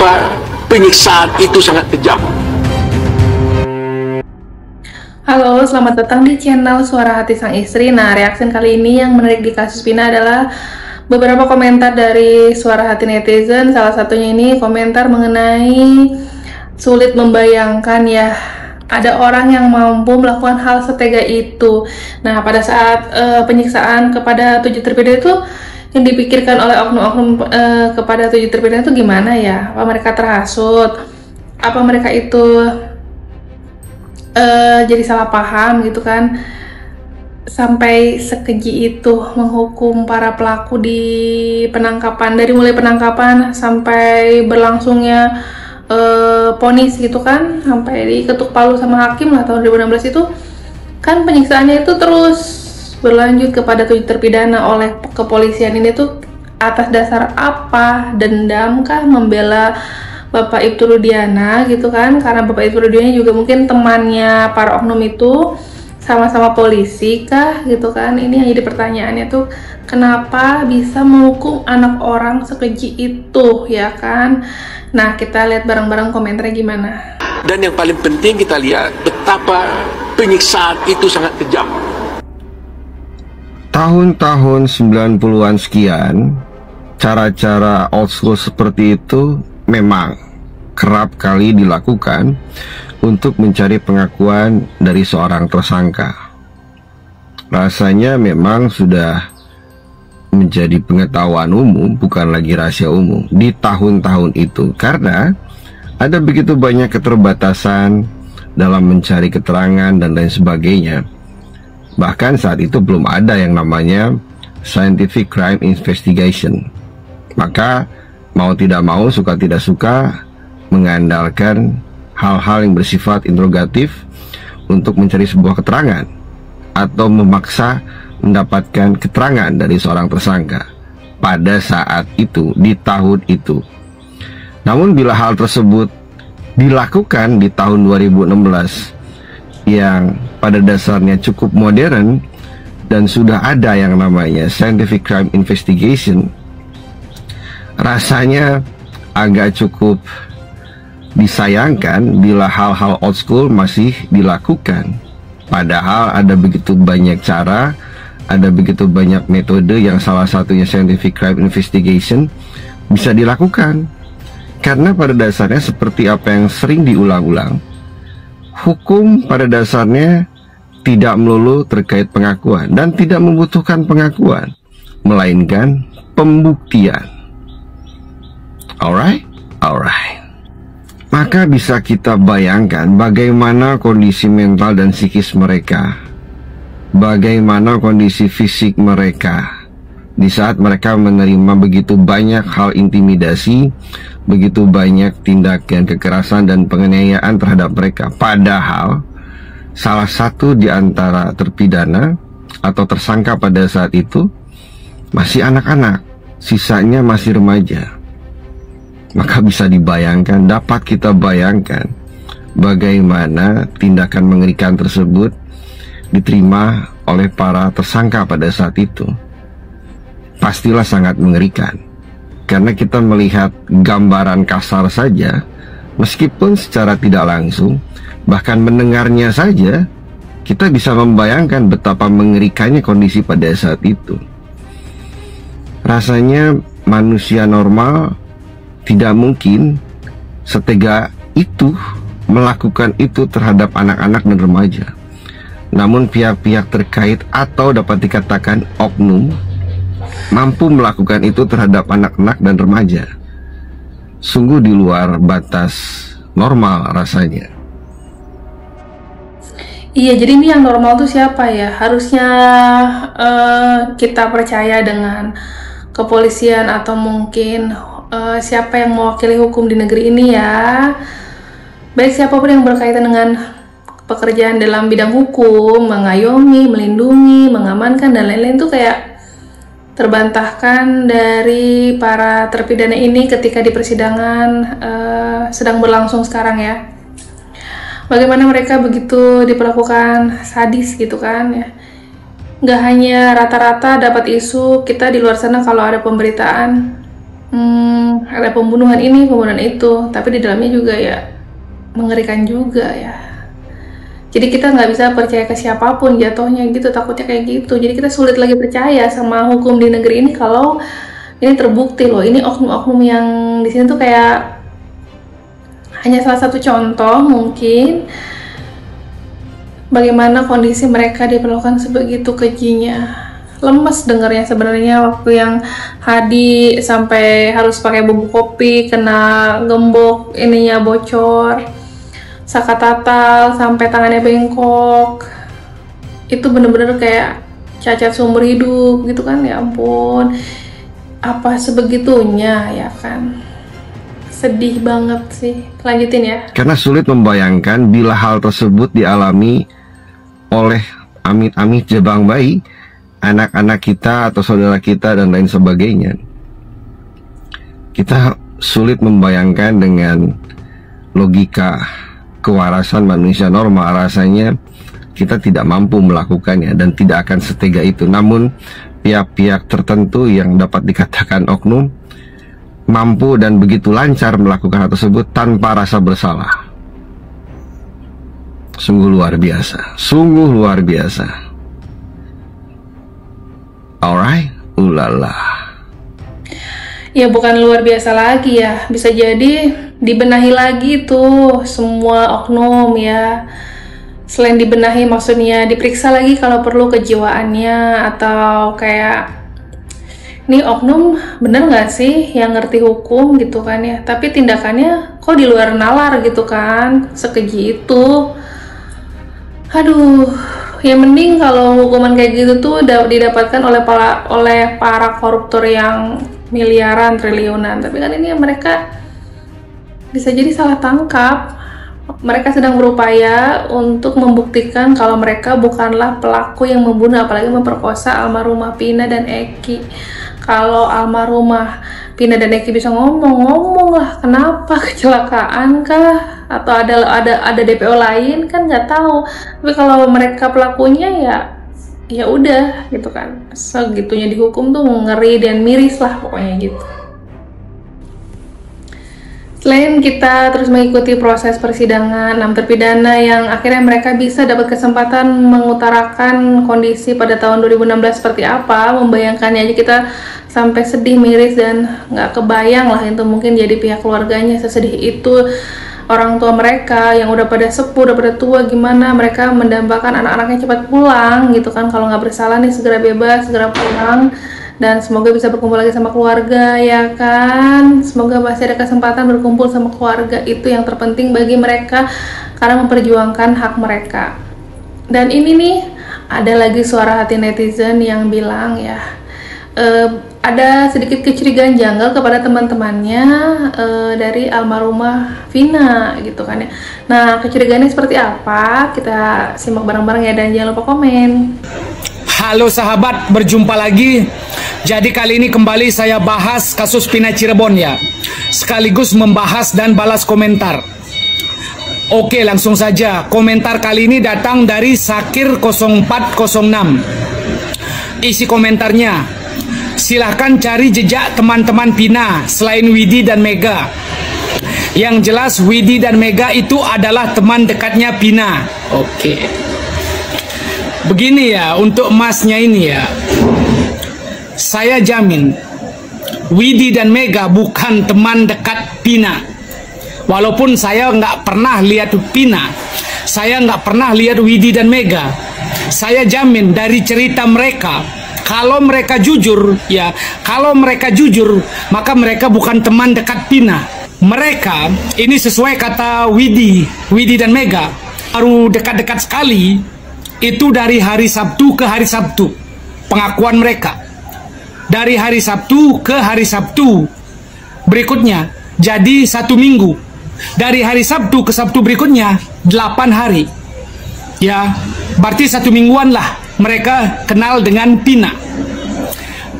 betapa penyiksaan itu sangat kejam. Halo, selamat datang di channel Suara Hati Sang Istri. Nah, reaksi kali ini yang menarik di kasus Vina adalah beberapa komentar dari suara hati netizen. Salah satunya ini komentar mengenai sulit membayangkan ya, ada orang yang mampu melakukan hal setega itu. Nah, pada saat penyiksaan kepada 7 terpidana itu, yang dipikirkan oleh oknum-oknum kepada 7 terpidana itu gimana ya? Apa mereka terhasut? Apa mereka itu jadi salah paham gitu kan, sampai sekeji itu menghukum para pelaku di penangkapan, dari mulai penangkapan sampai berlangsungnya vonis gitu kan, sampai diketuk palu sama hakim lah tahun 2016 itu kan. Penyiksaannya itu terus berlanjut kepada 7 terpidana oleh kepolisian. Ini tuh atas dasar apa? Dendam kah? Membela Bapak Ibtu Rudiana gitu kan, karena Bapak Ibtu Rudiana juga mungkin temannya para oknum itu, sama-sama polisi kah gitu kan. Ini yang jadi pertanyaannya tuh, kenapa bisa menghukum anak orang sekeji itu ya kan. Nah, kita lihat bareng-bareng komentarnya gimana. Dan yang paling penting kita lihat betapa penyiksaan itu sangat kejam. Tahun-tahun 90-an sekian, cara-cara old school seperti itu memang kerap kali dilakukan untuk mencari pengakuan dari seorang tersangka. Rasanya memang sudah menjadi pengetahuan umum, bukan lagi rahasia umum di tahun-tahun itu, karena ada begitu banyak keterbatasan dalam mencari keterangan dan lain sebagainya. Bahkan saat itu belum ada yang namanya scientific crime investigation. Maka mau tidak mau, suka tidak suka, mengandalkan hal-hal yang bersifat interrogatif untuk mencari sebuah keterangan atau memaksa mendapatkan keterangan dari seorang tersangka pada saat itu, di tahun itu. Namun bila hal tersebut dilakukan di tahun 2016 yang pada dasarnya cukup modern dan sudah ada yang namanya scientific crime investigation, rasanya agak cukup disayangkan bila hal-hal old school masih dilakukan. Padahal ada begitu banyak cara, ada begitu banyak metode yang salah satunya scientific crime investigation bisa dilakukan. Karena pada dasarnya seperti apa yang sering diulang-ulang, hukum pada dasarnya tidak melulu terkait pengakuan dan tidak membutuhkan pengakuan, melainkan pembuktian. Alright? Maka bisa kita bayangkan bagaimana kondisi mental dan psikis mereka, bagaimana kondisi fisik mereka di saat mereka menerima begitu banyak hal intimidasi, begitu banyak tindakan kekerasan dan penganiayaan terhadap mereka. Padahal salah satu di antara terpidana atau tersangka pada saat itu masih anak-anak, sisanya masih remaja. Maka bisa dibayangkan, dapat kita bayangkan bagaimana tindakan mengerikan tersebut diterima oleh para tersangka pada saat itu. Pastilah sangat mengerikan, karena kita melihat gambaran kasar saja, meskipun secara tidak langsung, bahkan mendengarnya saja, kita bisa membayangkan betapa mengerikannya kondisi pada saat itu. Rasanya manusia normal tidak mungkin setega itu melakukan itu terhadap anak-anak dan remaja. Namun pihak-pihak terkait atau dapat dikatakan oknum mampu melakukan itu terhadap anak-anak dan remaja. Sungguh di luar batas normal rasanya. Iya, jadi ini yang normal tuh siapa ya? Harusnya kita percaya dengan kepolisian atau mungkin siapa yang mewakili hukum di negeri ini ya. Baik siapapun yang berkaitan dengan pekerjaan dalam bidang hukum, mengayomi, melindungi, mengamankan dan lain-lain tuh kayak terbantahkan dari para terpidana ini ketika di persidangan sedang berlangsung sekarang ya. Bagaimana mereka begitu diperlakukan sadis gitu kan ya. Nggak hanya rata-rata dapat isu, kita di luar sana kalau ada pemberitaan ada pembunuhan ini, pembunuhan itu, tapi di dalamnya juga ya mengerikan juga ya. Jadi kita nggak bisa percaya ke siapapun jatuhnya gitu, takutnya kayak gitu. Jadi kita sulit lagi percaya sama hukum di negeri ini kalau ini terbukti loh, ini oknum-oknum yang di sini tuh kayak hanya salah satu contoh mungkin bagaimana kondisi mereka diperlakukan sebegitu kejinya. Lemes dengernya sebenarnya waktu yang Hadi sampai harus pakai bubuk kopi, kena gembok ininya bocor, Saka Tatal sampai tangannya bengkok. Itu bener-bener kayak cacat seumur hidup gitu kan, ya ampun. Apa sebegitunya ya kan. Sedih banget sih. Lanjutin ya. Karena sulit membayangkan bila hal tersebut dialami oleh amit-amit jabang bayi, anak-anak kita atau saudara kita dan lain sebagainya. Kita sulit membayangkan dengan logika kewarasan manusia normal, rasanya kita tidak mampu melakukannya dan tidak akan setega itu. Namun pihak-pihak tertentu yang dapat dikatakan oknum mampu dan begitu lancar melakukan hal tersebut tanpa rasa bersalah. Sungguh luar biasa, sungguh luar biasa. Alright, ulala. Ya bukan luar biasa lagi ya, bisa jadi dibenahi lagi tuh semua oknum ya. Selain dibenahi maksudnya diperiksa lagi kalau perlu kejiwaannya, atau kayak ini oknum bener nggak sih yang ngerti hukum gitu kan ya, tapi tindakannya kok di luar nalar gitu kan, sekeji itu. Aduh, ya mending kalau hukuman kayak gitu tuh didapatkan oleh para koruptor yang miliaran, triliunan. Tapi kan ini mereka bisa jadi salah tangkap. Mereka sedang berupaya untuk membuktikan kalau mereka bukanlah pelaku yang membunuh, apalagi memperkosa almarhumah Pina dan Eki. Kalau almarhumah Pina dan Eki bisa ngomong lah, kenapa, kecelakaan kah, atau ada DPO lain kan nggak tahu. Tapi kalau mereka pelakunya ya udah gitu kan, segitunya dihukum tuh ngeri dan miris lah pokoknya gitu. Selain kita terus mengikuti proses persidangan 6 terpidana yang akhirnya mereka bisa dapat kesempatan mengutarakan kondisi pada tahun 2016 seperti apa, membayangkannya aja kita sampai sedih, miris, dan nggak kebayang lah itu mungkin jadi pihak keluarganya sesedih itu. Orang tua mereka yang udah pada sepuh, udah pada tua, gimana mereka mendambakan anak-anaknya cepat pulang gitu kan, kalau nggak bersalah nih segera bebas, segera pulang. Dan semoga bisa berkumpul lagi sama keluarga ya kan. Semoga masih ada kesempatan berkumpul sama keluarga, itu yang terpenting bagi mereka karena memperjuangkan hak mereka. Dan ini nih ada lagi suara hati netizen yang bilang ya, ada sedikit kecurigaan janggal kepada teman-temannya dari almarhumah Vina gitu kan ya. Nah, kecurigaannya seperti apa? Kita simak bareng-bareng ya, dan jangan lupa komen. Halo sahabat, berjumpa lagi. Jadi kali ini kembali saya bahas kasus Pina Cirebon ya, sekaligus membahas dan balas komentar. Oke, langsung saja. Komentar kali ini datang dari Sakir 0406. Isi komentarnya, silahkan cari jejak teman-teman Pina selain Widi dan Mega. Yang jelas Widi dan Mega itu adalah teman dekatnya Pina. Oke. Begini ya, untuk emasnya ini ya, saya jamin Widi dan Mega bukan teman dekat Pina. Walaupun saya nggak pernah lihat Pina, saya nggak pernah lihat Widi dan Mega. Saya jamin dari cerita mereka, kalau mereka jujur ya, kalau mereka jujur, maka mereka bukan teman dekat Pina. Mereka ini sesuai kata Widi dan Mega, baru dekat-dekat sekali. Itu dari hari Sabtu ke hari Sabtu, pengakuan mereka. Dari hari Sabtu ke hari Sabtu berikutnya, jadi 1 minggu. Dari hari Sabtu ke Sabtu berikutnya 8 hari. Ya, berarti 1 mingguan lah mereka kenal dengan Pina.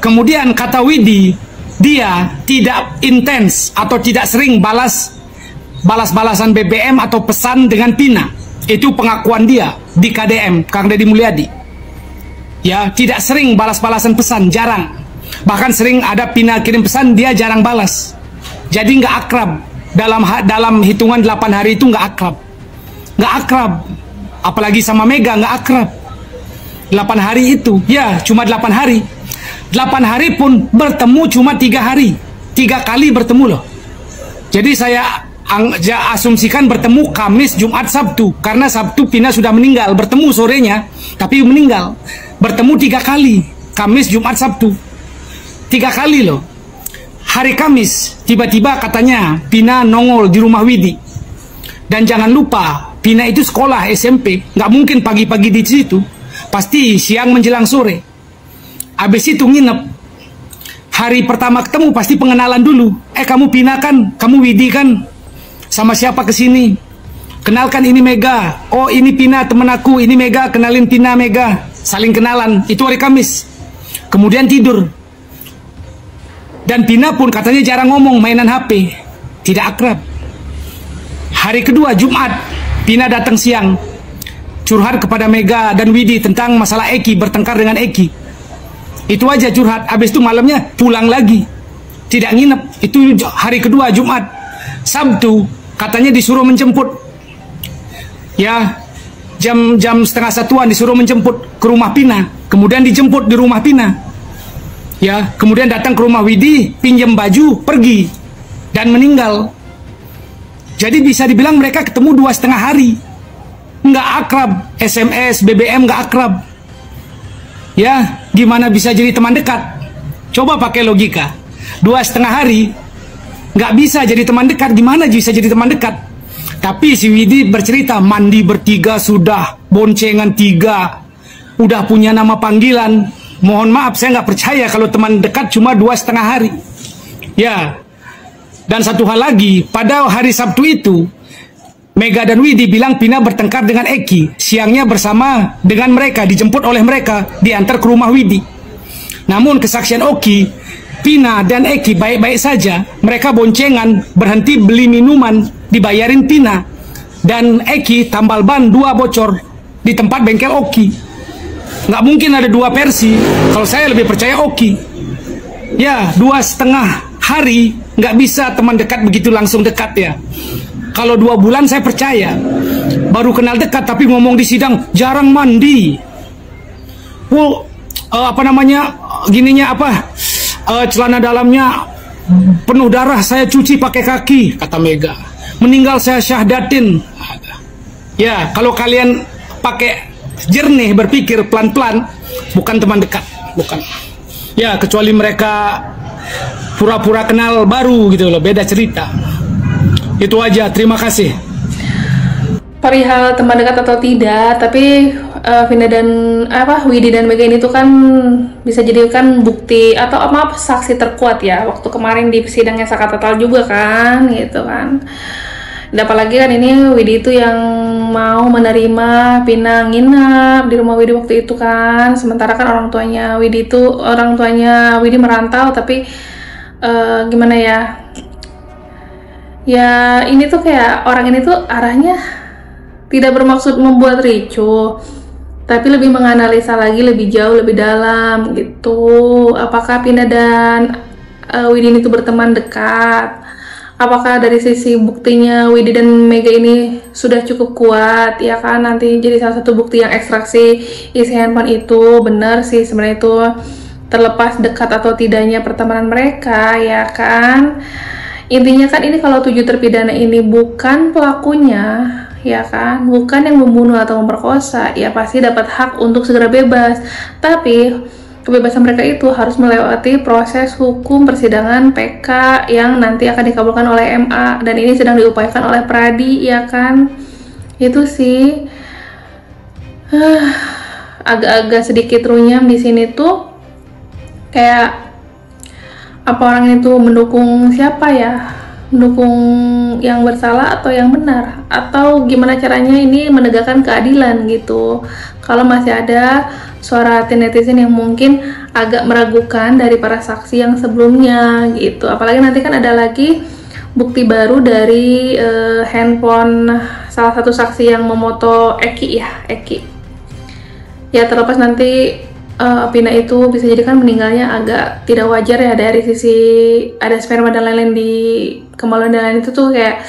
Kemudian kata Widi, dia tidak intens atau tidak sering balas-balasan BBM atau pesan dengan Pina. Itu pengakuan dia di KDM, Kang Deddy Mulyadi. Ya, tidak sering balas-balasan pesan, jarang. Bahkan sering ada Pina kirim pesan, dia jarang balas. Jadi nggak akrab. Dalam hitungan 8 hari itu nggak akrab. Nggak akrab. Apalagi sama Mega nggak akrab. 8 hari itu, ya cuma 8 hari. 8 hari pun bertemu cuma 3 hari. 3 kali bertemu loh. Jadi saya asumsikan bertemu Kamis, Jumat, Sabtu. Karena Sabtu Pina sudah meninggal. Bertemu sorenya, tapi meninggal. Bertemu 3 kali. Kamis, Jumat, Sabtu. 3 kali loh. Hari Kamis, tiba-tiba katanya Pina nongol di rumah Widi. Dan jangan lupa, Pina itu sekolah SMP. Nggak mungkin pagi-pagi di situ. Pasti siang menjelang sore. Habis itu nginep. Hari pertama ketemu pasti pengenalan dulu. Kamu Pina kan? Kamu Widi kan? Sama siapa kesini? Kenalkan ini Mega. Oh ini Pina temen aku. Ini Mega, kenalin Pina Mega. Saling kenalan. Itu hari Kamis. Kemudian tidur. Dan Pina pun katanya jarang ngomong, mainan HP. Tidak akrab. Hari kedua Jumat, Pina datang siang. Curhat kepada Mega dan Widi tentang masalah Eki, bertengkar dengan Eki. Itu aja curhat. Habis itu malamnya pulang lagi. Tidak nginep. Itu hari kedua Jumat. Sabtu katanya disuruh menjemput. Ya, jam setengah satuan disuruh menjemput ke rumah Pina. Kemudian dijemput di rumah Pina. Ya, kemudian datang ke rumah Widi, pinjam baju, pergi dan meninggal. Jadi bisa dibilang mereka ketemu 2,5 hari. Nggak akrab. SMS, BBM nggak akrab. Ya, gimana bisa jadi teman dekat? Coba pakai logika. 2,5 hari nggak bisa jadi teman dekat. Gimana bisa jadi teman dekat? Tapi si Widi bercerita, mandi bertiga sudah, boncengan 3, udah punya nama panggilan. Mohon maaf, saya nggak percaya kalau teman dekat cuma 2,5 hari. Ya, dan satu hal lagi, pada hari Sabtu itu Mega dan Widi bilang Pina bertengkar dengan Eki. Siangnya bersama dengan mereka, dijemput oleh mereka, diantar ke rumah Widi. Namun kesaksian Oki, Pina dan Eki baik-baik saja. Mereka boncengan, berhenti beli minuman, dibayarin Pina. Dan Eki tambal ban 2 bocor di tempat bengkel Oki. Nggak mungkin ada 2 versi. Kalau saya lebih percaya Oki. Ya, 2,5 hari nggak bisa teman dekat begitu langsung dekat ya. Kalau 2 bulan saya percaya. Baru kenal dekat tapi ngomong di sidang jarang mandi. Gininya apa? Celana dalamnya penuh darah, saya cuci pakai kaki, kata Mega. Meninggal saya syahdatin. Ya, kalau kalian pakai jernih berpikir pelan-pelan, bukan teman dekat, bukan. Ya, kecuali mereka pura-pura kenal baru gitu loh, beda cerita. Itu aja, terima kasih. Perihal teman dekat atau tidak, tapi Vina dan Widi dan Mega ini tuh kan bisa jadikan bukti atau saksi terkuat ya. Waktu kemarin di sidangnya Saka Total juga kan, gitu kan. Dan apalagi kan ini Widi itu yang mau menerima Pina nginep di rumah Widi waktu itu kan. Sementara kan orang tuanya Widi merantau, tapi gimana ya? Ya ini tuh kayak orang ini tuh arahnya tidak bermaksud membuat ricuh, tapi lebih menganalisa lagi lebih jauh, lebih dalam gitu. Apakah Pina dan Widi itu berteman dekat? Apakah dari sisi buktinya Widi dan Mega ini sudah cukup kuat ya kan, nanti jadi salah satu bukti yang ekstraksi isi handphone itu benar sih sebenarnya itu, terlepas dekat atau tidaknya pertemanan mereka ya kan. Intinya kan ini kalau 7 terpidana ini bukan pelakunya ya kan, bukan yang membunuh atau memperkosa, ya pasti dapat hak untuk segera bebas. Tapi kebebasan mereka itu harus melewati proses hukum persidangan PK yang nanti akan dikabulkan oleh MA, dan ini sedang diupayakan oleh Pradi ya kan. Itu sih agak-agak sedikit runyam di sini tuh, kayak apa orang itu mendukung siapa ya, mendukung yang bersalah atau yang benar, atau gimana caranya ini menegakkan keadilan gitu. Kalau masih ada suara hati netizen yang mungkin agak meragukan dari para saksi yang sebelumnya gitu. Apalagi nanti kan ada lagi bukti baru dari handphone salah satu saksi yang memoto Eki ya, Eki. Ya terlepas nanti Pina itu bisa jadi kan meninggalnya agak tidak wajar ya, dari sisi ada sperma dan lain-lain di kemaluan dan lain itu tuh kayak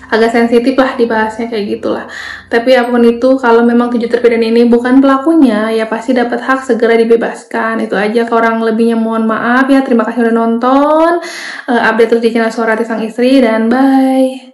agak sensitif lah dibahasnya kayak gitulah. Tapi apapun itu, kalau memang 7 terpidana ini bukan pelakunya, ya pasti dapat hak segera dibebaskan. Itu aja, kurang lebihnya mohon maaf ya. Terima kasih udah nonton. Update terus di channel Suara Hati Sang Istri, dan bye.